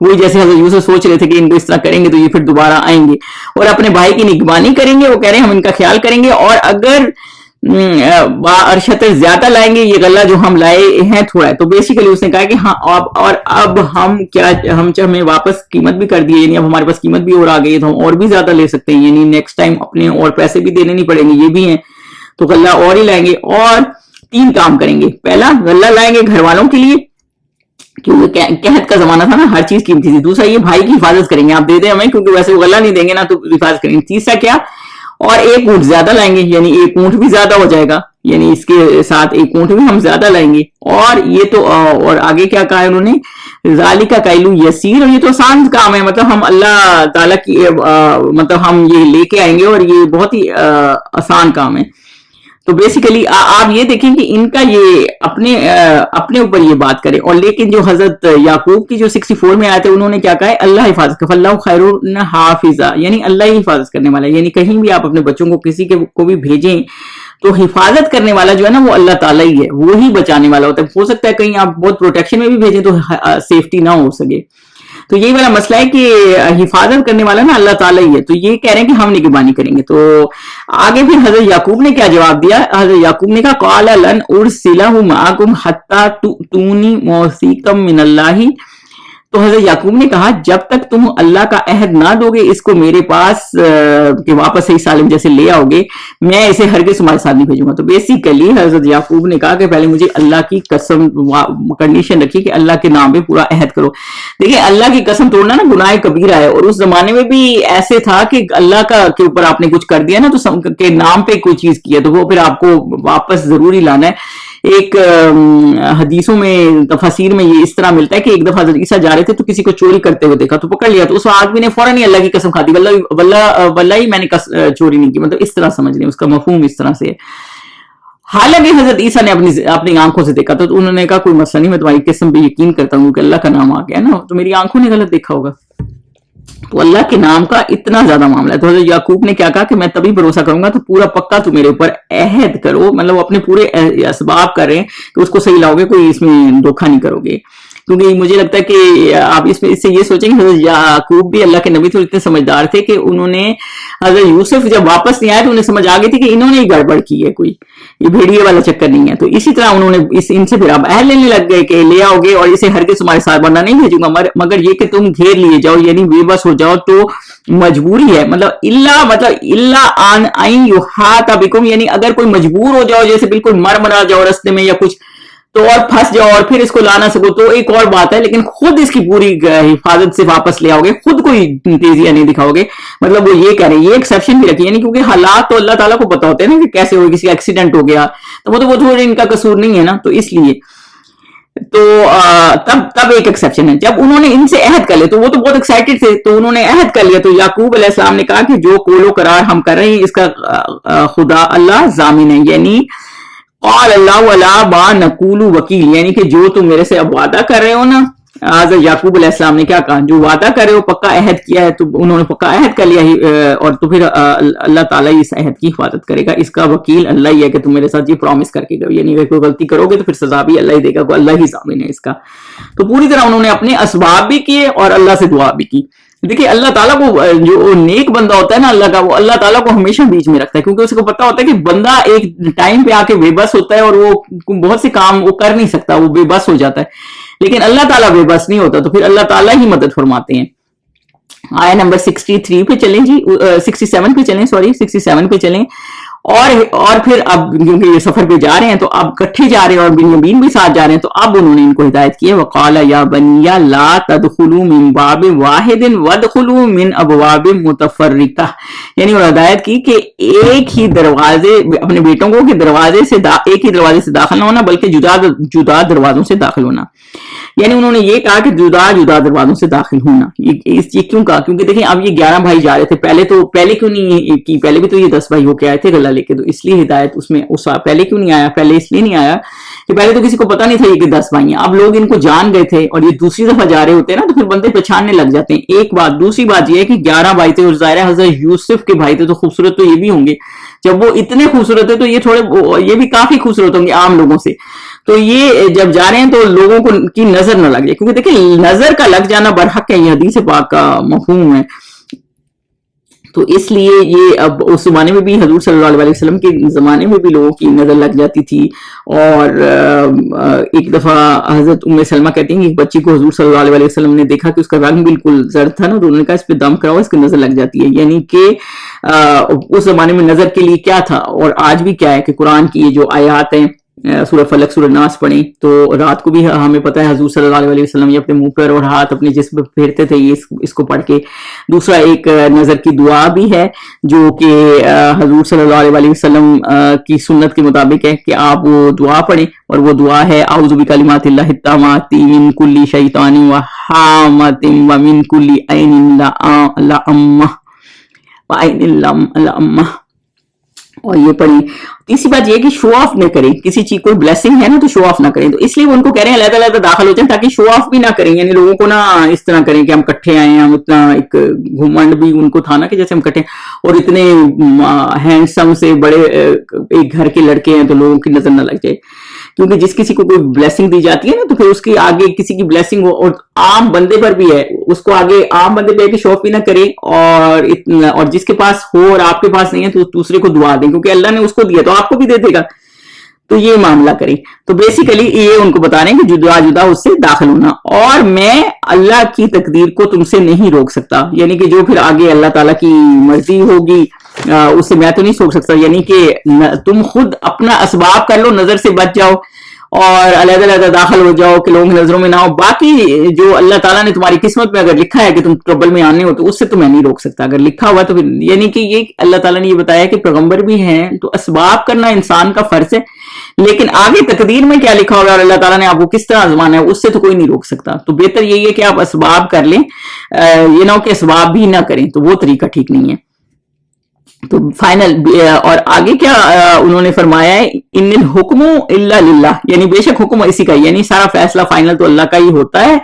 وہی جیسے حضرت یوسف سوچ رہے تھے کہ ان کو اس طرح کریں گے تو یہ پھر دوبارہ آئیں گے اور اپنے بھائی کی نگرانی کریں گے. وہ کہہ رہے ہیں ہم ان کا خیال کریں گے اور اگر ارشتر زیادہ لائیں گے, یہ غلہ جو ہم لائے ہیں تھوڑا ہے. تو بیسیکلی اس نے کہا کہ ہاں اور اب ہم کیا, ہمیں واپس قیمت بھی کر دیے, یعنی اب ہمارے پاس قیمت بھی اور آ گئی ہے تو ہم اور بھی زیادہ لے سکتے ہیں, یعنی نیکسٹ ٹائم اپنے اور پیسے بھی دینے نہیں پڑیں گے, یہ بھی ہیں تو غلہ اور ہی لائیں گے. اور 3 کام کریں گے. پہلا غلہ لائیں گے گھر والوں کے لیے کیونکہ قحط کا زمانہ تھا نا, ہر چیز قیمتی تھی. دوسرا یہ بھائی کی حفاظت کریں گے, آپ دے دیں ہمیں کیونکہ ویسے وہ غلہ نہیں دیں گے نا تو حفاظت کریں گے. تیسرا کیا, اور 1 اونٹ زیادہ لائیں گے, یعنی 1 اونٹ بھی زیادہ ہو جائے گا, یعنی اس کے ساتھ 1 اونٹ بھی ہم زیادہ لائیں گے. اور یہ تو اور آگے کیا کہا ہے انہوں نے, ذالک کیل یسیر, اور یہ تو آسان کام ہے, مطلب ہم اللہ تعالیٰ کی مطلب ہم یہ لے کے آئیں گے اور یہ بہت ہی آسان کام ہے. تو بیسیکلی آپ یہ دیکھیں کہ ان کا یہ اپنے اوپر یہ بات کرے. اور لیکن جو حضرت یعقوب کی جو 64 میں آئے تھے انہوں نے کیا کہا ہے, اللہ حفاظت, فاللہ خیر حافظہ, یعنی اللہ ہی حفاظت کرنے والا ہے. یعنی کہیں بھی آپ اپنے بچوں کو کسی کو بھی بھیجیں تو حفاظت کرنے والا جو ہے نا وہ اللہ تعالیٰ ہی ہے, وہی بچانے والا ہوتا ہے. ہو سکتا ہے کہیں آپ بہت پروٹیکشن میں بھی بھیجیں تو سیفٹی نہ ہو سکے. تو یہی والا مسئلہ ہے کہ حفاظت کرنے والا نا اللہ تعالیٰ ہی ہے. تو یہ کہہ رہے ہیں کہ ہم نگہبانی کریں گے. تو آگے پھر حضرت یعقوب نے کیا جواب دیا, حضرت یعقوب نے کہا قال لن ارسلہ معکم حتی تؤتونی موثقا من اللہ. تو حضرت یعقوب نے کہا جب تک تم اللہ کا عہد نہ دو گے اس کو میرے پاس کہ واپس صحیح سالم جیسے لے آؤ گے, میں اسے ہرگز تمہارے ساتھ نہیں بھیجوں گا. تو بیسیکلی حضرت یعقوب نے کہا کہ پہلے مجھے اللہ کی قسم, کنڈیشن رکھی کہ اللہ کے نام پہ پورا عہد کرو. دیکھیں اللہ کی قسم توڑنا نا گناہ کبیرہ ہے, اور اس زمانے میں بھی ایسے تھا کہ اللہ کا کے اوپر آپ نے کچھ کر دیا نا تو کے نام پہ کوئی چیز کی ہے تو وہ پھر آپ کو واپس ضروری لانا ہے. ایک حدیثوں میں تفاسیر میں یہ اس طرح ملتا ہے کہ ایک دفعہ حضرت عیسیٰ جا رہے تھے تو کسی کو چوری کرتے ہوئے دیکھا تو پکڑ لیا, تو اس آدمی نے فوراً ہی اللہ کی قسم کھا دی, واللہ ہی میں نے چوری نہیں کی. مطلب اس طرح سمجھ لیں, اس کا مفہوم اس طرح سے ہے. حالانکہ حضرت عیسیٰ نے اپنی آنکھوں سے دیکھا تو انہوں نے کہا کوئی مسئلہ نہیں, میں تمہاری قسم پہ یقین کرتا ہوں کہ اللہ کا نام آ گیا نا, تو میری آنکھوں نے غلط دیکھا ہوگا. تو اللہ کے نام کا اتنا زیادہ معاملہ ہے. تو حضرت یعقوب نے کیا کہا کہ میں تبھی بھروسہ کروں گا تو پورا پکا تو میرے اوپر عہد کرو, مطلب اپنے پورے اسباب کر رہے ہیں کہ اس کو صحیح لاؤ گے, کوئی اس میں دھوکہ نہیں کرو گے. کیونکہ مجھے لگتا ہے کہ آپ اس سے یہ سوچیں کہ حضرت یعقوب بھی اللہ کے نبی تو اتنے سمجھدار تھے کہ انہوں نے حضرت یوسف جب واپس نہیں آئے تو انہیں سمجھ آ گئی تھی کہ انہوں نے ہی گڑبڑ کی ہے, کوئی یہ بھیڑیے والا چکر نہیں ہے. تو اسی طرح انہوں نے ان سے پھر اب عہد لینے لگ گئے کہ لے آؤ گے اور اسے ہرگز تمہارے ساتھ ورنہ نہیں بھیجوں گا, مگر یہ کہ تم گھیر لیے جاؤ یعنی بے بس ہو جاؤ تو مجبوری ہے. اللہ ان این یحاط بکم, یعنی اگر کوئی مجبور ہو جاؤ جیسے بالکل مرا جاؤ رستے میں یا کچھ تو اور پھنس جاؤ اور پھر اس کو لا نہ سکو تو ایک اور بات ہے, لیکن خود اس کی پوری حفاظت سے واپس لے آؤ گے, خود کوئی تیزیاں نہیں دکھاؤ گے. مطلب وہ یہ کہہ رہے ہیں, یہ ایکسیپشن بھی رکھی, یعنی کیونکہ حالات تو اللہ تعالیٰ کو پتا ہوتے ہیں نا کہ کیسے ہوئے, کسی کا ایکسیڈنٹ ہو گیا تو وہ تھوڑے ان کا قصور نہیں ہے نا, تو اس لیے تو تب ایک ایکسیپشن ہے. جب انہوں نے ان سے عہد کر لیا تو وہ تو بہت ایکسائٹڈ تھے, تو انہوں نے عہد کر لیا. تو یعقوب علیہ السلام نے کہا کہ جو قول و قرار ہم کر رہے ہیں اس کا خدا اللہ ضامن ہے, یعنی قال اللہ ولا ما نقول وکیل, یعنی کہ جو تم میرے سے اب وعدہ کر رہے ہو نا. حضرت یعقوب علیہ السلام نے کیا کہا, جو وعدہ کر رہے ہو پکا عہد کیا ہے, تو انہوں نے پکا عہد کر لیا اور تو پھر اللہ تعالیٰ اس عہد کی حفاظت کرے گا, اس کا وکیل اللہ ہی ہے کہ تم میرے ساتھ یہ پرومس کر کے گئے, یعنی اگر کوئی غلطی کرو گے تو پھر سزا بھی اللہ ہی دے گا, وہ اللہ ہی ضامن ہے اس کا. تو پوری طرح انہوں نے اپنے اسباب بھی کیے اور اللہ سے دعا بھی کی. دیکھیے اللہ تعالیٰ کو جو نیک بندہ ہوتا ہے نا اللہ کا, وہ اللہ تعالیٰ کو ہمیشہ بیچ میں رکھتا ہے, کیونکہ اس کو پتا ہوتا ہے کہ بندہ ایک ٹائم پہ آ کے بے بس ہوتا ہے اور وہ بہت سے کام وہ کر نہیں سکتا, وہ بے بس ہو جاتا ہے. لیکن اللہ تعالیٰ بے بس نہیں ہوتا, تو پھر اللہ تعالیٰ ہی مدد فرماتے ہیں. آیا نمبر 63 پہ چلیں جی, 67 پہ چلیں, 67 پہ چلیں. اور پھر اب کیونکہ یہ سفر پہ جا رہے ہیں تو اب کٹھے جا رہے ہیں اور بنیامین بھی ساتھ جا رہے ہیں, تو اب انہوں نے ان کو ہدایت کی ہے. وقال یا بنی لا تدخلوا من باب واحد وادخلوا من ابواب متفرقہ, یعنی وہ ہدایت کی کہ ایک ہی دروازے, اپنے بیٹوں کو کہ دروازے سے ایک ہی دروازے سے داخل نہ ہونا بلکہ جدا دروازوں سے داخل ہونا. یعنی انہوں نے یہ کہا کہ جدا دروازوں سے داخل ہونا. یہ کیوں کہا, کیونکہ دیکھیں اب یہ 11 بھائی جا رہے تھے, پہلے کیوں نہیں کی, پہلے بھی تو یہ 10 بھائی ہو کے آئے تھے غلہ لے کے, تو اس لیے ہدایت اس میں پہلے کیوں نہیں آیا, پہلے اس لیے نہیں آیا کہ پہلے تو کسی کو پتا نہیں تھا یہ کہ 10 بھائی ہیں, اب لوگ ان کو جان گئے تھے اور یہ دوسری دفعہ جا رہے ہوتے ہیں نا تو پھر بندے پہچاننے لگ جاتے ہیں. ایک بات, دوسری بات یہ ہے کہ 11 بھائی تھے اور ظاہر حضرت یوسف کے بھائی تھے تو خوبصورت تو یہ بھی ہوں گے, جب وہ اتنے خوبصورت ہے تو یہ بھی کافی خوبصورت ہوں گے عام لوگوں سے. تو یہ جب جا رہے ہیں تو لوگوں کو کی نظر نہ لگ جائے، کیونکہ دیکھیں نظر کا لگ جانا برحق ہے، یہ حدیث پاک کا مفہوم ہے. تو اس لیے یہ اب اس زمانے میں بھی حضور صلی اللہ علیہ وسلم کے زمانے میں بھی لوگوں کی نظر لگ جاتی تھی. اور ایک دفعہ حضرت ام سلمہ کہتی ہیں کہ ایک بچی کو حضور صلی اللہ علیہ وسلم نے دیکھا کہ اس کا رنگ بالکل زرد تھا نا، تو انہوں نے کہا اس پہ دم کراؤ، اس کی نظر لگ جاتی ہے. یعنی کہ اس زمانے میں نظر کے لیے کیا تھا اور آج بھی کیا ہے کہ قرآن کی یہ جو آیات ہیں، سورہ فلق سورہ ناس پڑھیں تو رات کو بھی ہمیں پتہ ہے حضور صلی اللہ علیہ وسلم یہ اپنے منہ پر اور ہاتھ اپنے جسم پہ پھیرتے تھے اس کو پڑھ کے. دوسرا ایک نظر کی دعا بھی ہے جو کہ حضور صلی اللہ علیہ وسلم کی سنت کے مطابق ہے کہ آپ وہ دعا پڑھیں، اور وہ دعا ہے اعوذ بکلمات اللہ التامات من کل شیطان وہامۃ ومن کل عین لامہ وعین لامہ. اور یہ پڑھی. تیسری بات یہ کہ شو آف نہ کریں، کسی چیز کوئی بلیسنگ ہے نا تو شو آف نہ کریں، تو اس لیے وہ ان کو کہہ رہے ہیں علیحدہ علیحدہ داخل ہو جائیں تاکہ شو آف بھی نہ کریں. یعنی لوگوں کو نہ اس طرح کریں کہ ہم کٹھے آئے ہیں، ہم اتنا ایک گھمنڈ بھی ان کو تھا نا کہ جیسے ہم کٹھے اور اتنے ہینڈسم سے بڑے ایک گھر کے لڑکے ہیں تو لوگوں کی نظر نہ لگ جائے. کیونکہ جس کسی کو کوئی بلیسنگ دی جاتی ہے نا تو پھر اس کی آگے کسی کی بلیسنگ ہو، اور عام بندے پر بھی ہے، اس کو آگے عام بندے پہ ہے کہ شو آف بھی نہ کرے، اور جس کے پاس ہو اور آپ کے پاس نہیں ہے تو دوسرے کو دعا دیں، کیونکہ اللہ نے اس کو دیا تو آپ کو بھی دے دے گا. تو یہ معاملہ کریں. تو بیسیکلی یہ ان کو بتا رہے ہیں کہ جدا جدا اس سے داخل ہونا. اور میں اللہ کی تقدیر کو تم سے نہیں روک سکتا، یعنی کہ جو پھر آگے اللہ تعالیٰ کی مرضی ہوگی اس سے میں تو نہیں روک سکتا. یعنی کہ تم خود اپنا اسباب کر لو، نظر سے بچ جاؤ اور علیحدہ علیحدہ داخل ہو جاؤ کہ لوگوں کی نظروں میں نہ ہو. باقی جو اللہ تعالیٰ نے تمہاری قسمت میں اگر لکھا ہے کہ تم ٹربل میں آنے ہو تو اس سے تو میں نہیں روک سکتا. اگر لکھا ہوا تو پھر یعنی کہ یہ اللہ تعالیٰ نے یہ بتایا کہ پیغمبر بھی ہیں تو اسباب کرنا انسان کا فرض ہے، لیکن آگے تقدیر میں کیا لکھا ہوگا اور اللہ تعالیٰ نے آپ کو کس طرح آزمانا ہے اس سے تو کوئی نہیں روک سکتا. تو بہتر یہی ہے کہ آپ اسباب کر لیں، یہ نہ ہو کہ اسباب بھی نہ کریں، تو وہ طریقہ ٹھیک نہیں ہے. تو فائنل اور آگے کیا انہوں نے فرمایا ہے، ان الحکم الا للہ، یعنی بے شک حکم اسی کا، یعنی سارا فیصلہ فائنل تو اللہ کا ہی ہوتا ہے.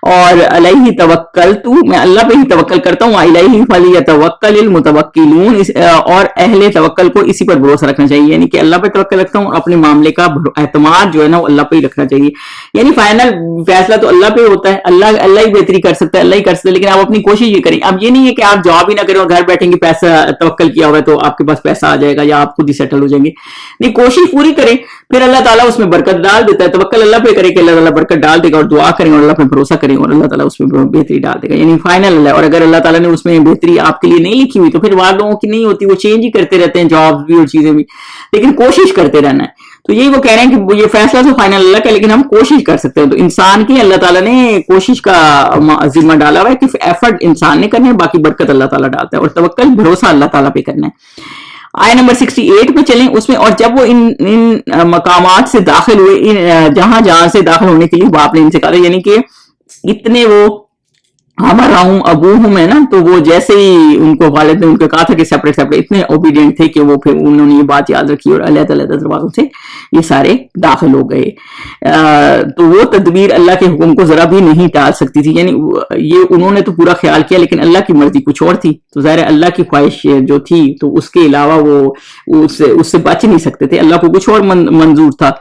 اور علیہ توکلت، میں اللہ پہ ہی توکل کرتا ہوں. علیہ فلیتوکل المتوکلون، اور اہل توکل کو اسی پر بھروسہ رکھنا چاہیے، یعنی کہ اللہ پہ توکل رکھتا ہوں اور اپنے معاملے کا اعتماد جو ہے نا وہ اللہ پہ ہی رکھنا چاہیے. یعنی فائنل فیصلہ تو اللہ پہ ہوتا ہے، اللہ ہی بہتری کر سکتا ہے، اللہ ہی کر سکتا ہے، لیکن آپ اپنی کوشش یہ کریں. اب یہ نہیں ہے کہ آپ جاب ہی نہ کریں اور گھر بیٹھیں گے، پیسہ توکل کیا ہوا ہے تو آپ کے پاس پیسہ آ جائے گا یا آپ خود ہی سیٹل ہو جائیں گے. نہیں، کوشش پوری کریں، پھر اللہ تعالیٰ اس میں برکت ڈال دیتا ہے. توکل اللہ پہ کرے کہ اللہ تعالیٰ برکت ڈال دے گا، اور دعا کریں اور اللہ پہ بھروسہ کریں اور اللہ تعالیٰ اس میں بہتری ڈال دے گا. یعنی فائنل اللہ. اور اگر اللہ تعالیٰ نے اس میں بہتری آپ کے لیے نہیں لکھی ہوئی تو پھر وہاں لوگوں کی نہیں ہوتی، وہ چینج ہی کرتے رہتے ہیں جاب بھی اور چیزیں بھی، لیکن کوشش کرتے رہنا ہے. تو یہی وہ کہہ رہے ہیں کہ یہ فیصلہ تو فائنل اللہ کا، لیکن ہم کوشش کر سکتے ہیں. تو انسان کی اللہ تعالیٰ نے کوشش کا ذمہ ڈالا ہوا ہے کہ ایفرٹ انسان نے کرنا ہے، باقی برکت اللہ تعالیٰ ڈالتا ہے. اور توکل بھروسہ اللہ تعالیٰ پہ کرنا ہے. آیت نمبر 68 پہ چلیں. اس میں اور جب وہ ان مقامات سے داخل ہوئے، جہاں سے داخل ہونے کے لیے باپ نے ان سے کہا، یعنی کہ اتنے وہ ہمارا ہوں ابو ہوں میں نا، تو وہ جیسے ہی ان کو والد نے ان کو کہا تھا کہ سیپریٹ اتنے اوبیڈینٹ تھے کہ وہ پھر انہوں نے یہ بات یاد رکھی اور علیحدہ علیحدہ دروازوں سے یہ سارے داخل ہو گئے. تو وہ تدبیر اللہ کے حکم کو ذرا بھی نہیں ٹال سکتی تھی. یعنی یہ انہوں نے تو پورا خیال کیا، لیکن اللہ کی مرضی کچھ اور تھی. تو ظاہر اللہ کی خواہش جو تھی تو اس کے علاوہ وہ اس سے بچ نہیں سکتے تھے، اللہ کو کچھ اور منظور تھا.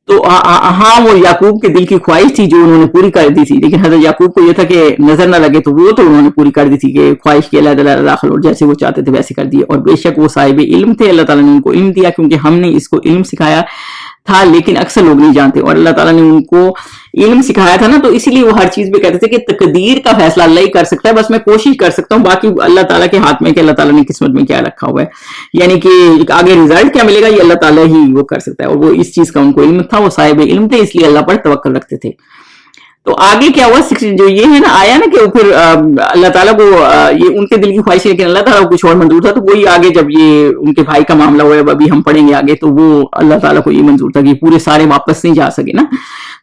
تو ہاں وہ یعقوب کے دل کی خواہش تھی جو انہوں نے پوری کر دی تھی، لیکن حضرت یعقوب کو یہ تھا کہ نظر نہ لگے، تو وہ تو انہوں نے پوری کر دی تھی کہ خواہش کی اللہ تعالیٰ داخل اور جیسے وہ چاہتے تھے ویسے کر دیے. اور بے شک وہ صاحب علم تھے، اللہ تعالیٰ نے ان کو علم دیا کیونکہ ہم نے اس کو علم سکھایا تھا، لیکن اکثر لوگ نہیں جانتے. اور اللہ تعالیٰ نے ان کو علم سکھایا تھا نا، تو اسی لیے وہ ہر چیز پہ کہتے تھے کہ تقدیر کا فیصلہ اللہ ہی کر سکتا ہے، بس میں کوشش کر سکتا ہوں، باقی اللہ تعالیٰ کے ہاتھ میں کہ اللہ تعالیٰ نے قسمت میں کیا رکھا ہوا ہے. یعنی کہ آگے رزلٹ کیا ملے گا یہ اللہ تعالیٰ ہی وہ کر سکتا ہے. اور وہ اس چیز کا ان کو علم تھا، وہ صاحب علم تھے، اس لیے اللہ پر توکل رکھتے تھے. تو آگے کیا ہوا، جو یہ ہے نا آیا نا کہ پھر اللہ تعالیٰ کو یہ ان کے دل کی خواہش ہے، لیکن اللہ تعالیٰ کو کچھ اور منظور تھا. تو وہی آگے جب یہ ان کے بھائی کا معاملہ ہوا ہے، ابھی ہم پڑھیں گے آگے، تو وہ اللہ تعالیٰ کو یہ منظور تھا کہ پورے سارے واپس نہیں جا سکے نا.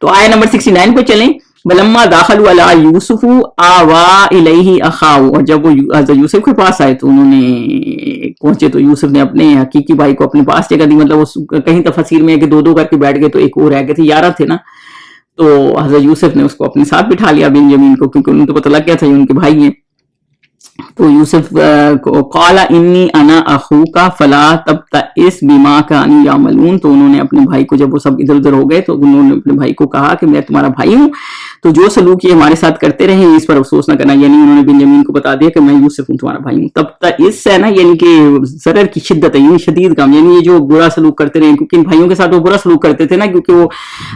تو آیت نمبر 69 پہ چلیں. وَلَمَّا دَخَلُوا عَلَىٰ يُوسُفَ آوَىٰ إِلَيْهِ أَخَاهُ، اور جب وہ حضرت یوسف کے پاس آئے تو انہوں نے پہنچے تو یوسف نے اپنے حقیقی بھائی کو اپنے پاس جگہ دی. مطلب وہ کہیں تفسیر میں ہے کہ دو کر کے بیٹھ گئے، تو ایک اور رہ گئے تھے، 11 تھے نا. تو حضرت یوسف نے اس کو اپنے ساتھ بٹھا لیا بنیامین کو، کیونکہ انہیں تو پتہ لگ گیا تھا یہ ان کے بھائی ہیں. تو یوسف قال انی انا اخوکا فلا تبتئس بما کانوا یعملون، تو انہوں نے اپنے بھائی کو، جب وہ سب ادھر ادھر ہو گئے تو انہوں نے اپنے بھائی کو کہا کہ میں تمہارا بھائی ہوں، تو جو سلوک یہ ہمارے ساتھ کرتے رہے ہیں اس پر افسوس نہ کرنا، یعنی انہوں نے بنیامین کو بتا دیا کہ میں یوسف ہوں تمہارا بھائی ہوں. تبتئس ہے نا، یعنی کہ ضرر کی شدت ہے، یعنی شدید کام، یعنی یہ جو برا سلوک کرتے رہے، کیونکہ ان بھائیوں کے ساتھ وہ برا سلوک کرتے تھے نا، کیونکہ وہ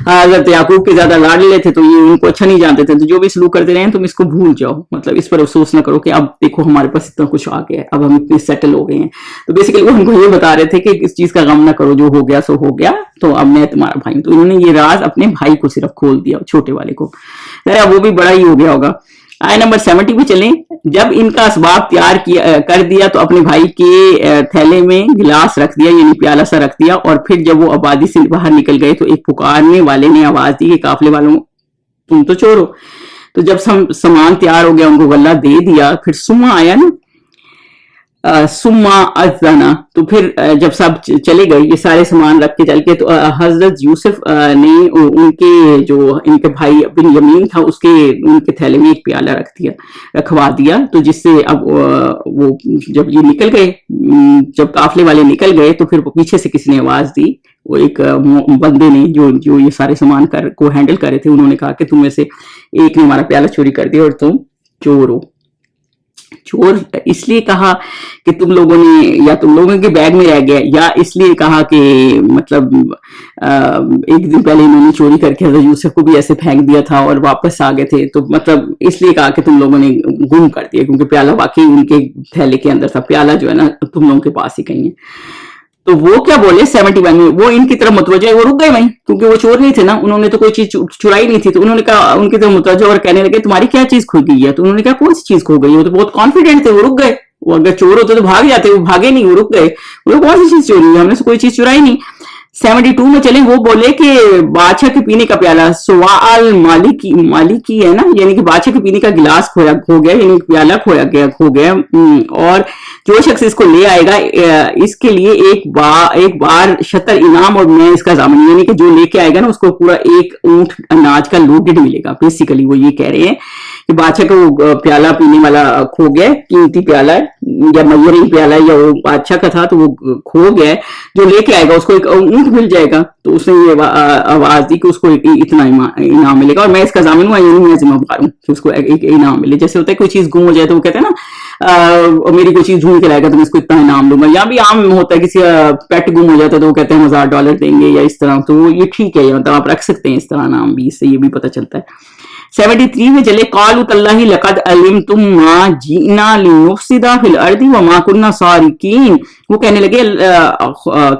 حضرت یعقوب کے زیادہ لاڈلے تھے تو یہ ان کو اچھا نہیں جانتے تھے، تو جو بھی سلوک کرتے رہے تم اس کو بھول جاؤ، مطلب اس پر افسوس نہ کرو کہ اب دیکھو ہمارے پاس اتنا کچھ آ گیا ہے، اب ہم اتنے سیٹل ہو گئے ہیں. تو بیسیکلی وہ ان کو یہ بتا رہے تھے کہ اس چیز کا غم نہ کرو، جو ہو گیا سو ہو گیا، تو اب میں تمہارا بھائی ہوں. تو انہوں نے یہ راز اپنے بھائی کو صرف کھول دیا، چھوٹے والے کو، وہ بھی بڑا ہی ہو گیا ہوگا. آئے نمبر 70 پہ چلیں. جب ان کا اسباب تیار کر دیا تو اپنے بھائی کے تھیلے میں گلاس رکھ دیا، یعنی پیالہ سا رکھ دیا، اور پھر جب وہ آبادی سے باہر نکل گئے تو ایک پکارنے والے نے آواز دی کہ قافلے والوں تم تو چور ہو. تو جب سامان تیار ہو گیا ان کو غلہ دے دیا، پھر سما آیا نا، سما اذنا، تو پھر جب سب چلے گئے یہ سارے سامان رکھ کے چل کے، تو حضرت یوسف نے ان کے بھائی بنیامین تھا ان کے تھیلے میں ایک پیالہ رکھوا دیا. تو جس سے اب وہ جب یہ نکل گئے، جب قافلے والے نکل گئے تو پھر پیچھے سے کسی نے آواز دی، وہ ایک بندے نے جو یہ سارے سامان کو ہینڈل کر رہے تھے، انہوں نے کہا کہ تم میں سے ایک نے ہمارا پیالہ چوری کر دیا اور تم چور ہو. چور اس لیے کہا کہ تم لوگوں نے، یا تم لوگوں کے بیگ میں رہ گیا، یا اس لیے کہا کہ مطلب ایک دن پہلے انہوں نے چوری کر کے حضرت یوسف کو بھی ایسے پھینک دیا تھا اور واپس آ گئے تھے، تو مطلب اس لیے کہا کہ تم لوگوں نے گم کر دیا، کیونکہ پیالہ واقعی ان کے تھیلے کے اندر تھا، پیالہ جو ہے نا تم لوگوں کے پاس ہی کہیں ہے. تو وہ کیا بولے 71 میں، وہ ان کی طرف متوجہ ہے، وہ رک گئے وہیں، کیونکہ وہ چور نہیں تھے نا، انہوں نے تو کوئی چیز چرائی نہیں تھی. تو انہوں نے کہا ان کی طرف متوجہ اور کہنے لگے تمہاری کیا چیز کھو گئی ہے؟ تو انہوں نے کہا کون سی چیز کھو گئی؟ وہ تو بہت کانفیڈنٹ تھے، وہ رک گئے. وہ اگر چور ہوتے تو بھاگ جاتے، وہ بھاگے نہیں، وہ رک گئے. وہ کون سی چیز چوری ہے؟ ہم نے کوئی چیز چرائی نہیں. 72 میں چلیں. وہ بولے کہ بادشاہ کے پینے کا پیالہ، سوال مالکی ہے نا، یعنی کہ بادشاہ کے پینے کا گلاس کھو گیا، یعنی پیالہ کھو گیا، اور جو شخص اس کو لے آئے گا اس کے لیے ایک بار شطر انعام اور میں اس کا ضامن، یعنی کہ جو لے کے آئے گا نا اس کو پورا ایک اونٹ اناج کا لوڈڈ ملے گا. بیسیکلی وہ یہ کہہ رہے ہیں کہ بادشاہ کا وہ پیالہ پینے والا کھو گیا، قیمتی پیالہ ہے یا میری پیالہ ہے، یا وہ بادشاہ کا تھا تو وہ کھو گیا، جو لے کے آئے گا اس کو ایک اونٹ مل جائے گا. تو اس نے یہ آواز دی کہ اس کو اتنا انعام ملے گا، اور میں اس کا ضامن ہوں، یعنی میں ذمہ دار ہوں کہ اس کو ایک انعام ملے. جیسے ہوتا ہے کوئی چیز گم ہو جائے تو وہ کہتے ہیں نا میری کوئی چیز ڈھونڈ کے لائے گا تو میں اس کو اتنا انعام دوں گا. یا بھی عام ہوتا ہے کسی پیٹ گم ہو جاتا ہے تو وہ کہتے ہیں $1000 دیں گے یا اس طرح. تو یہ ٹھیک ہے، مطلب آپ رکھ سکتے ہیں اس طرح نام بھی، اس سے یہ بھی پتہ چلتا ہے. 73 میں چلے. قالوا تاللہ لقد علمتم ما جئنا لنفسد فی الارض وما كنا سارقین. وہ کہنے لگے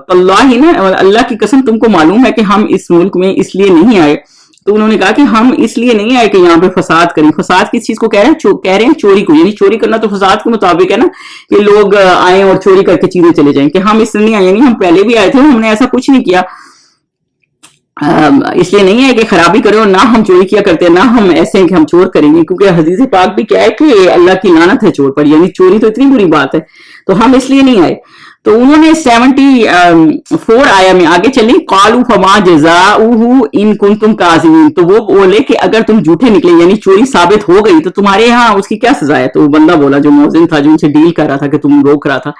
تاللہ نا، اللہ کی قسم تم کو معلوم ہے کہ ہم اس ملک میں اس لیے نہیں آئے. تو انہوں نے کہا کہ ہم اس لیے نہیں آئے کہ یہاں پہ فساد کریں. فساد کس چیز کو کہہ رہے ہیں چوری کو، یعنی چوری کرنا تو فساد کے مطابق ہے نا، کہ لوگ آئیں اور چوری کر کے چیزیں چلے جائیں. کہ ہم اس لیے نہیں آئے، یعنی ہم پہلے بھی آئے تھے، ہم نے ایسا کچھ نہیں کیا، اس لیے نہیں ہے کہ خرابی کریں، اور نہ ہم چوری کیا کرتے ہیں، نہ ہم ایسے ہیں کہ ہم چور کریں گے. کیونکہ حدیث پاک بھی کیا ہے کہ اللہ کی لعنت ہے چور پر، یعنی چوری تو اتنی بری بات ہے، تو ہم اس لیے نہیں آئے. تو انہوں نے 74 آیا میں آگے چلیں. قالوا فما جزاؤہ ان کنتم کاذبین. تو وہ بولے کہ اگر تم جھوٹے نکلے، یعنی چوری ثابت ہو گئی، تو تمہارے ہاں اس کی کیا سزا ہے؟ تو وہ بندہ بولا جو موزن تھا، جو ان سے ڈیل کر رہا تھا کہ تم روک رہا تھا.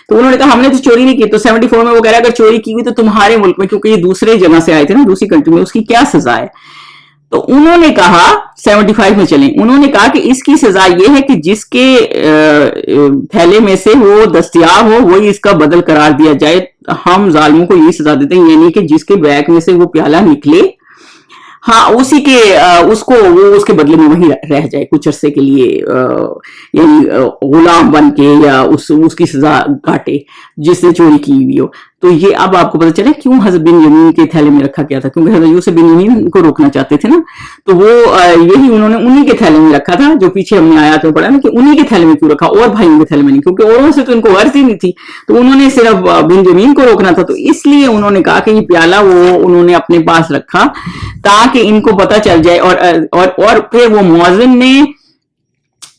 تو انہوں نے کہا ہم نے تو چوری نہیں کی. تو 74 میں وہ کہہ رہا اگر چوری کی ہوئی تو تمہارے ملک میں، کیونکہ یہ دوسرے جگہ سے آئے تھے نا، دوسری کنٹری میں، اس کی کیا سزا ہے؟ تو انہوں نے کہا 75 میں چلیں. انہوں نے کہا کہ اس کی سزا یہ ہے کہ جس کے تھیلے میں سے وہ دستیاب ہو وہی اس کا بدل قرار دیا جائے. ہم ظالموں کو یہی سزا دیتے ہیں، یعنی کہ جس کے بیگ میں سے وہ پیالہ نکلے، ہاں اسی کے اس کو وہ اس کے بدلے میں وہی رہ جائے کچھ عرصے کے لیے، یعنی غلام بن کے، یا اس کی سزا کاٹے جس نے چوری کی ہوئی ہو. تو یہ اب آپ کو پتہ چلے کیوں حضرت بنیامین کے تھیلے میں رکھا گیا تھا، کیونکہ حضرت یوسف بنیامین کو روکنا چاہتے تھے نا. تو وہ یہی انہوں نے انہی کے تھیلے میں رکھا تھا، جو پیچھے ہم نے آیات میں پڑھا نا کہ انہی کے تھیلے میں کیوں رکھا، اور بھائیوں کے تھیلے میں نہیں، کیونکہ اوروں سے تو ان کو غرض ہی نہیں تھی. تو انہوں نے صرف بنیامین کو روکنا تھا. تو اس لیے انہوں نے کہا کہ یہ پیالہ وہ انہوں نے اپنے پاس رکھا تاکہ ان کو پتہ چل جائے. اور پھر وہ موذن نے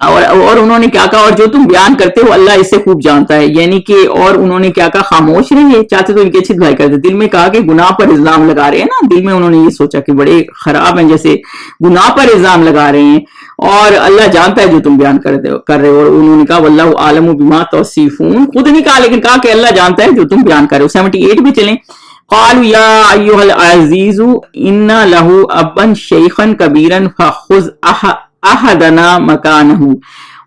اور انہوں نے کیا کہا اور جو تم بیان کرتے ہو اللہ اس سے خوب جانتا ہے، یعنی کہ اور انہوں نے کیا کہا خاموش رہے، چاہتے تو ان کی اچھی دعائی کرتے، دل میں کہا کہ گناہ پر الزام لگا رہے ہیں نا، دل میں انہوں نے یہ سوچا کہ بڑے خراب ہیں، جیسے گناہ پر الزام لگا رہے ہیں اور اللہ جانتا ہے جو تم بیان کر رہے ہو، اور انہوں نے کہا واللہ عالم بما تصفون، خود نہیں کہا لیکن کہا کہ اللہ جانتا ہے جو تم بیان کر رہے ہو۔ 78 بھی چلیں، قالوا یا ایھا العزیز ان له ابا شیخا کبیرا فخذ احدنا مکانہ،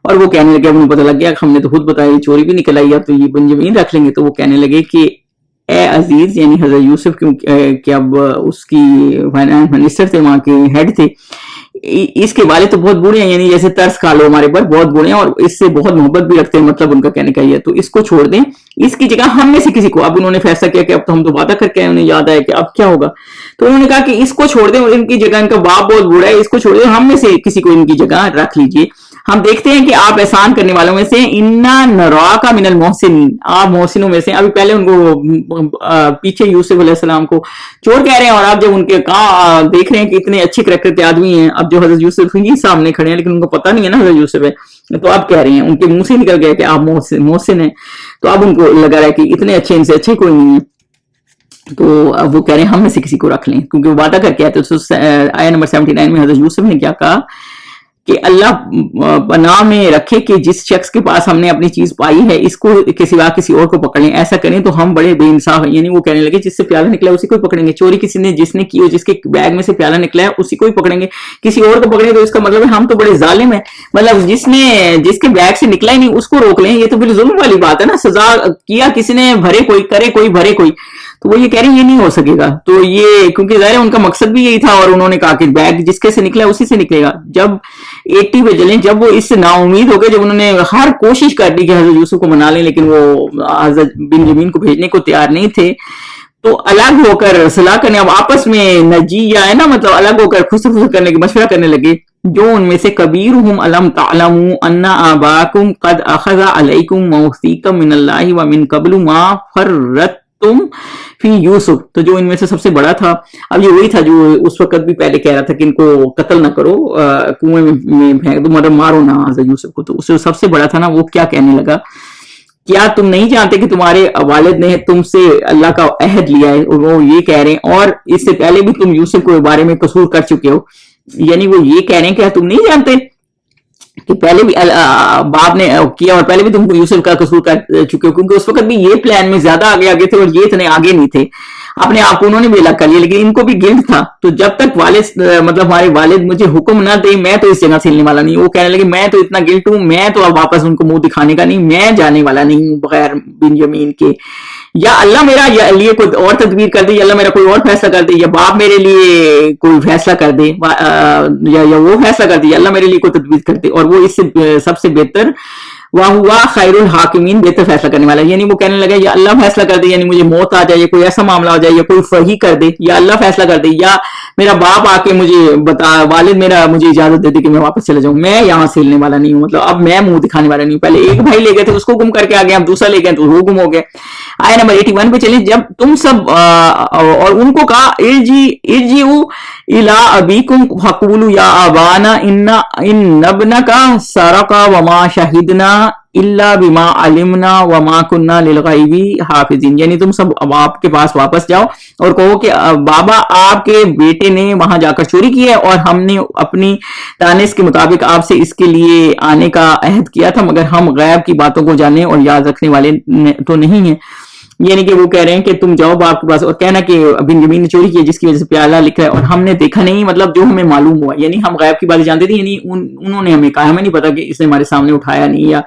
اور وہ کہنے لگے، انہیں پتہ لگ گیا کہ ہم نے تو خود بتایا یہ چوری بھی نکل آئی، اب تو یہ بنجمین رکھ لیں گے، تو وہ کہنے لگے کہ اے عزیز، یعنی حضرت یوسف کہ اب اس کی فائنانس منسٹر تھے، وہاں کے ہیڈ تھے، اس کے والد تو بہت بوڑھے ہیں، یعنی جیسے ترس کھا لو ہمارے پر، بہت بوڑھے ہیں اور اس سے بہت محبت بھی رکھتے ہیں، مطلب ان کا کہنے کا یہ ہے، تو اس کو چھوڑ دیں، اس کی جگہ ہم میں سے کسی کو، اب انہوں نے فیصلہ کیا کہ اب تو ہم تو وعدہ کر کے انہیں یاد آیا کہ اب کیا ہوگا، تو انہوں نے کہا کہ اس کو چھوڑ دیں، ان کی جگہ ان کا باپ بہت بوڑھا ہے، اس کو چھوڑ دیں، ہم میں سے کسی کو ان کی جگہ رکھ لیجئے، ہم دیکھتے ہیں کہ آپ احسان کرنے والوں میں سے، انا نراک من المحسنین، آپ محسنوں میں سے، ابھی پہلے ان کو پیچھے یوسف علیہ السلام کو چور کہہ رہے ہیں، اور آپ جب ان کے دیکھ رہے ہیں کہ اتنے اچھے کریکٹر کے آدمی ہیں، اب جو حضرت یوسف ہی سامنے کھڑے ہیں لیکن ان کو پتہ نہیں ہے نا حضرت یوسف ہے، تو آپ کہہ رہے ہیں، ان کے منہ سے نکل گیا کہ آپ محسن ہیں، تو اب ان کو لگا رہا ہے کہ اتنے اچھے ان سے اچھے کوئی نہیں ہے، تو اب وہ کہہ رہے ہیں ہم میں سے کسی کو رکھ لیں، کیونکہ وہ وعدہ کر کے آئے تھے۔ آیہ نمبر 79 میں حضرت یوسف نے کیا کہا کہ اللہ پناہ میں رکھے کہ جس شخص کے پاس ہم نے اپنی چیز پائی ہے اس کو کے سوا کسی اور کو پکڑ لیں، ایسا کریں تو ہم بڑے بے انصاف ہیں، یعنی وہ کہنے لگے جس سے پیالہ نکلا ہے اسی کو ہی پکڑیں گے، چوری کسی نے جس نے کی ہو، جس کے بیگ میں سے پیالہ نکلا ہے اسی کو ہی پکڑیں گے، کسی اور کو پکڑیں گے تو اس کا مطلب ہے ہم تو بڑے ظالم ہیں، مطلب جس کے بیگ سے نکلا ہی نہیں اس کو روک لیں، یہ تو بالکل ظلم والی بات ہے نا، سزا کیا کسی نے، بھرے کوئی، کرے کوئی، بھرے کوئی، تو وہ یہ کہہ رہے ہیں یہ نہیں ہو سکے گا، تو یہ کیونکہ ظاہر ہے ان کا مقصد بھی یہی تھا، اور انہوں نے کہا کہ بیگ جس کے سے نکلا اسی سے نکلے گا۔ جب 80 پہ چلیں، جب وہ اس سے نا امید ہو گئے، جب انہوں نے ہر کوشش کر دی کہ حضرت یوسف کو منا لیں لیکن وہ حضرت بنجمین کو بھیجنے کو تیار نہیں تھے، تو الگ ہو کر صلاح کرنے، اب آپس میں نجیہ ہے نا، مطلب الگ ہو کر خصوص کرنے کی مشورہ کرنے لگے، جو ان میں سے کبیرہم الم تعلموا ان آباکم قد اخذ علیکم موثیقا من اللہ ومن قبل ما فرطتم فی یوسف، تو جو ان میں سے سب سے بڑا تھا، اب یہ وہی تھا جو اس وقت بھی پہلے کہہ رہا تھا کہ ان کو قتل نہ کرو، کنویں میں پھینک دو، مطلب مارو نہ حضرت یوسف کو، تو اس سے سب سے بڑا تھا نا، وہ کیا کہنے لگا، کیا تم نہیں جانتے کہ تمہارے والد نے تم سے اللہ کا عہد لیا ہے، اور وہ یہ کہہ رہے ہیں، اور اس سے پہلے بھی تم یوسف کے بارے میں قصور کر چکے ہو، یعنی وہ یہ کہہ رہے ہیں کہ تم نہیں جانتے کہ پہلے بھی باپ نے کیا، اور پہلے بھی تم کو یوسف کا قصور کر چکے ہو، کیونکہ اس وقت بھی یہ پلان میں زیادہ آگے تھے اور یہ اتنے آگے نہیں تھے، اپنے آپ کو انہوں نے بھی الگ کر لیا، لیکن ان کو بھی گلٹ تھا، تو جب تک والد مطلب ہمارے والد مجھے حکم نہ دے میں تو اس جگہ سے ہلنے والا نہیں، وہ کہنے لگے میں تو اتنا گلٹ ہوں، میں تو اب واپس ان کو منہ دکھانے کا نہیں، میں جانے والا نہیں ہوں بغیر بنجمین کے، یا اللہ میرا لیے کوئی اور تدبیر کر دے، یا اللہ میرا کوئی اور فیصلہ کر دے، یا باپ میرے لیے کوئی فیصلہ کر دے، یا وہ فیصلہ کر دے، یا اللہ میرے لیے کوئی تدبیر کر دے، اور وہ اس سے سب سے بہتر وَهُوَ خَيْرُ الْحَاكِمِينَ، بہتر فیصلہ کرنے والا، یعنی وہ کہنے لگا یا اللہ فیصلہ کر دے، یعنی مجھے موت آ جائے، یا کوئی ایسا معاملہ ہو جائے، یا کوئی فہی کر دے، یا اللہ فیصلہ کر دے، یا میرا باپ آ کے مجھے بتا، والد میرا مجھے اجازت دے دے کہ میں واپس چلے جاؤں، میں یہاں سے ہلنے والا نہیں ہوں، مطلب اب میں منہ دکھانے والا نہیں ہوں، پہلے ایک بھائی لے گئے تھے اس کو گم کر کے آ گئے، اب دوسرا لے گئے تو وہ گم ہو گئے۔ آیہ نمبر 81 پہ چلیں، جب تم سب اور ان کو کہا ارجعوا الی ابیکم فقولوا یا ابانا ان ابنک سرق وما شہدنا الا بما علمنا وما كنا للغیب حافظین، یعنی تم سب اب آپ کے پاس واپس جاؤ اور کہو کہ بابا آپ کے بیٹے نے وہاں جا کر چوری کی ہے، اور ہم نے اپنی دانش کے مطابق آپ سے اس کے لیے آنے کا عہد کیا تھا، مگر ہم غیب کی باتوں کو جاننے اور یاد رکھنے والے تو نہیں ہیں، یعنی کہ وہ کہہ رہے ہیں کہ تم جاؤ باپ کے پاس اور کہنا کہ بنجمین نے چوری کی ہے جس کی وجہ سے پیالہ لکھ رہا ہے، اور ہم نے دیکھا نہیں، مطلب جو ہمیں معلوم ہوا، یعنی ہم غیب کی باتیں جانتے تھے، یعنی انہوں نے ہمیں کہا، ہمیں نہیں پتا کہ اس نے ہمارے سامنے اٹھایا نہیں، یا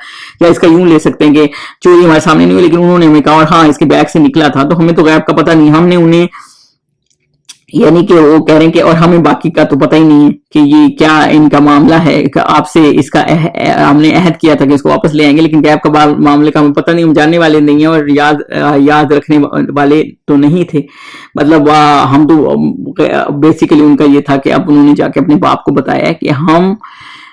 اس کا یوں لے سکتے ہیں کہ چوری ہمارے سامنے نہیں ہوئی، لیکن انہوں نے ہمیں کہا، اور ہاں اس کے بیگ سے نکلا تھا، تو ہمیں تو غیب کا پتہ نہیں، ہم نے انہیں، یعنی کہ وہ کہہ رہے ہیں کہ اور ہمیں باقی کا تو پتہ ہی نہیں ہے کہ یہ کیا ان کا معاملہ ہے، کہ آپ سے اس کا ہم نے عہد کیا تھا کہ اس کو واپس لے آئیں گے، لیکن غیب کا معاملے کا ہمیں پتہ نہیں، ہم جاننے والے نہیں ہیں اور یاد رکھنے والے تو نہیں تھے، مطلب ہم تو بیسیکلی ان کا یہ تھا کہ اب انہوں نے جا کے اپنے باپ کو بتایا کہ ہم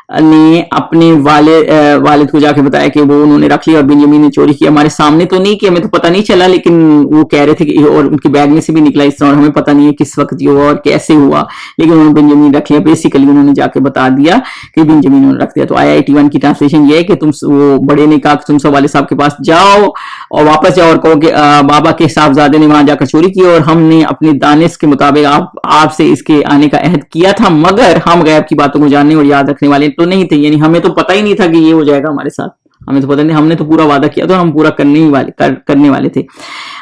نے اپنے والد کو جا کے بتایا کہ وہ انہوں نے رکھ لیا اور بنیامین نے چوری کیا. ہمارے سامنے تو نہیں کیا, ہمیں تو پتہ نہیں چلا, لیکن وہ کہہ رہے تھے کہ اور ان کے بیگ میں سے بھی نکلا اس طرح, اور ہمیں پتہ نہیں ہے کس وقت یہ ہوا اور کیسے ہوا, لیکن انہوں نے بنیامین رکھ لیا. بیسیکلی انہوں نے جا کے بتا دیا کہ بنیامین انہوں نے رکھ دیا. تو آیا 81 کی ٹرانسلیشن یہ ہے کہ وہ بڑے نے کہا کہ تم سب والد صاحب کے پاس جاؤ اور واپس جاؤ اور کہو کہ بابا کے صاحبزادے نے وہاں جا کر چوری کی اور ہم نے اپنے دانش کے مطابق آپ سے اس کے آنے کا عہد کیا تھا, مگر ہم غیب کی باتوں کو جاننے اور یاد رکھنے والے تو نہیں تھے. یعنی ہمیں تو پتہ ہی نہیں تھا کہ یہ ہو جائے گا ہمارے ساتھ, ہمیں تو پتہ نہیں, ہم نے تو پورا وعدہ کیا تھا, ہم پورا کرنے والے تھے.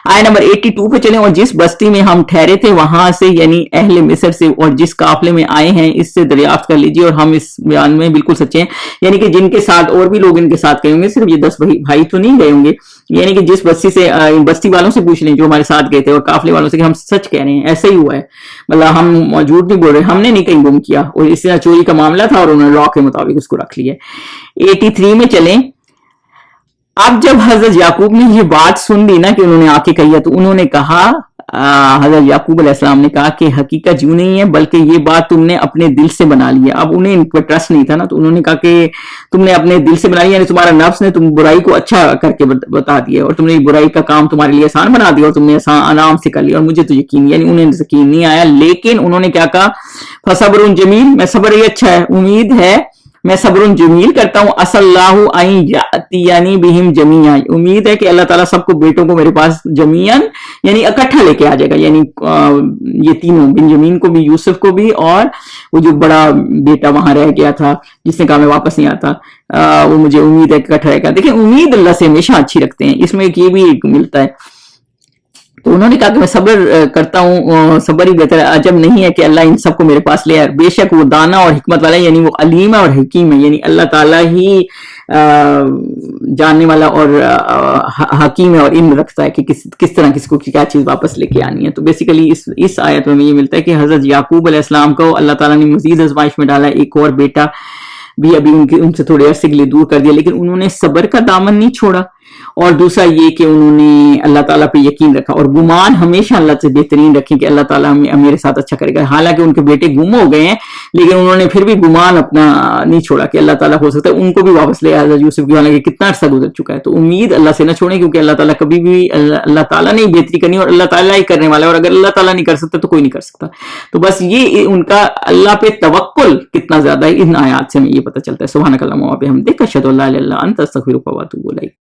آیت نمبر 82 پہ چلیں. اور جس بستی میں ہم ٹھہرے تھے وہاں سے, یعنی اہل مصر سے, اور جس قافلے میں آئے ہیں اس سے دریافت کر لیجیے, اور ہم اس بیان میں بالکل سچے ہیں. یعنی کہ جن کے ساتھ اور بھی لوگ ان کے ساتھ گئے ہوں گے, صرف یہ 10 بھائی تو نہیں گئے ہوں گے. یعنی کہ جس بستی سے, بستی والوں سے پوچھ لیں جو ہمارے ساتھ گئے تھے, اور قافلے والوں سے کہ ہم سچ کہہ رہے ہیں, ایسا ہی ہوا ہے, مطلب ہم جھوٹ نہیں بول رہے, ہم نے نہیں کہیں گم کیا. اور اس طرح چوری کا معاملہ تھا اور انہوں نے لا کے مطابق اس کو رکھ لیا. 83 میں چلیں. اب جب حضرت یعقوب نے یہ بات سن لی نا کہ انہوں نے آ کے کہی ہے, تو انہوں نے کہا, حضرت یعقوب علیہ السلام نے کہا کہ حقیقت یوں نہیں ہے بلکہ یہ بات تم نے اپنے دل سے بنا لی ہے. اب انہیں ان پر ٹرسٹ نہیں تھا نا, تو انہوں نے کہا کہ تم نے اپنے دل سے بنا لی, یعنی تمہارا نفس نے تم برائی کو اچھا کر کے بتا دیا, اور تم نے برائی کا کام تمہارے لیے آسان بنا دیا, اور تم نے آرام سے کر لیا, اور مجھے تو یقین, یعنی انہیں یقین نہیں آیا. لیکن انہوں نے کیا کہا, فصبر جمیل, میں صبر ہی اچھا ہے, امید ہے میں صبر جمیل کرتا ہوں, اصل اللہ ان یاتینی بہم جمیعا, امید ہے کہ اللہ تعالیٰ سب کو بیٹوں کو میرے پاس جمیعاً یعنی اکٹھا لے کے آ جائے گا. یعنی یہ تینوں, بنیامین کو بھی, یوسف کو بھی, اور وہ جو بڑا بیٹا وہاں رہ گیا تھا جس نے کہا میں واپس نہیں آتا, وہ مجھے امید ہے کہ اکٹھا رہے گا. دیکھیں امید اللہ سے ہمیشہ اچھی رکھتے ہیں, اس میں ایک یہ بھی ایک ملتا ہے. تو انہوں نے کہا کہ میں صبر کرتا ہوں, صبر ہی بہتر ہے, عجب نہیں ہے کہ اللہ ان سب کو میرے پاس لے آئے, بے شک وہ دانا اور حکمت والا ہے, یعنی وہ علیم ہے اور حکیم ہے, یعنی اللہ تعالیٰ ہی جاننے والا اور حکیم ہے اور علم رکھتا ہے کہ کس طرح کس کو کیا چیز واپس لے کے آنی ہے. تو بیسیکلی اس آیت میں یہ ملتا ہے کہ حضرت یعقوب علیہ السلام کو اللہ تعالیٰ نے مزید آزمائش میں ڈالا, ایک اور بیٹا بھی ابھی ان سے تھوڑے عرصے کے لیے دور کر دیا, لیکن انہوں نے صبر کا دامن نہیں چھوڑا. اور دوسرا یہ کہ انہوں نے اللہ تعالیٰ پہ یقین رکھا, اور گمان ہمیشہ اللہ سے بہترین رکھیں کہ اللہ تعالیٰ میرے ساتھ اچھا کرے گا. حالانکہ ان کے بیٹے گم ہو گئے ہیں, لیکن انہوں نے پھر بھی گمان اپنا نہیں چھوڑا کہ اللہ تعالیٰ ہو سکتا ہے ان کو بھی واپس لے آیا یوسف کی, حالانکہ کتنا عرصہ گزر چکا ہے. تو امید اللہ سے نہ چھوڑیں, کیونکہ اللہ تعالیٰ کبھی بھی, اللہ تعالیٰ نے بہتری کرنی اور اللہ تعالیٰ ہی کرنے والا ہے, اور اگر اللہ تعالیٰ نہیں کر سکتا تو کوئی نہیں کر سکتا. تو بس یہ ان کا اللہ پہ توکل کتنا زیادہ ہے, ان آیات سے ہمیں یہ پتہ چلتا ہے. سبحانک اللہم و بحمدک, اشہد ان لا الہ الا انت, استغفرک و اتوب الیک.